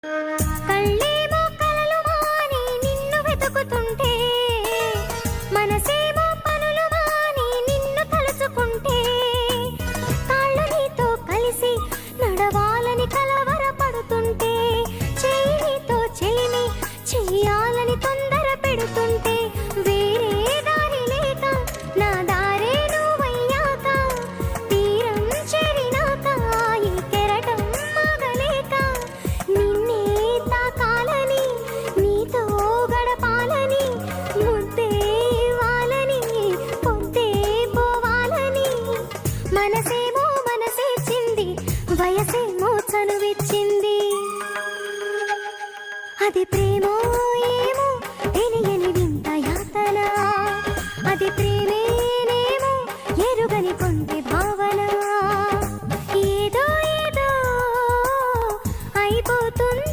కళ్ళేమో కలలు మాని నిన్ను వెతుకుతుంటే, మనసేమో పనులు మాని నిన్ను తలుచుకుంటే, కాళ్ళు నీతో కలిసి నడవాలని కలవరపడుతుంటే, చెయ్యి నీతో చెలిమి చెయ్యాలని తొందర పెడుతుంటే, వేరే దారి లేక నా దారే నువ్వయ్యాక, తీరం చేరినాక ఈ కెరటం ఆగలేక, నిన్నే తాకాలని నీతో గడపాలని, ముద్దే ఇవ్వాలని పొద్దే పోవాలని, మనసేమో మనసేచింది వయసేమో చనువిచ్చింది, అది ప్రేమో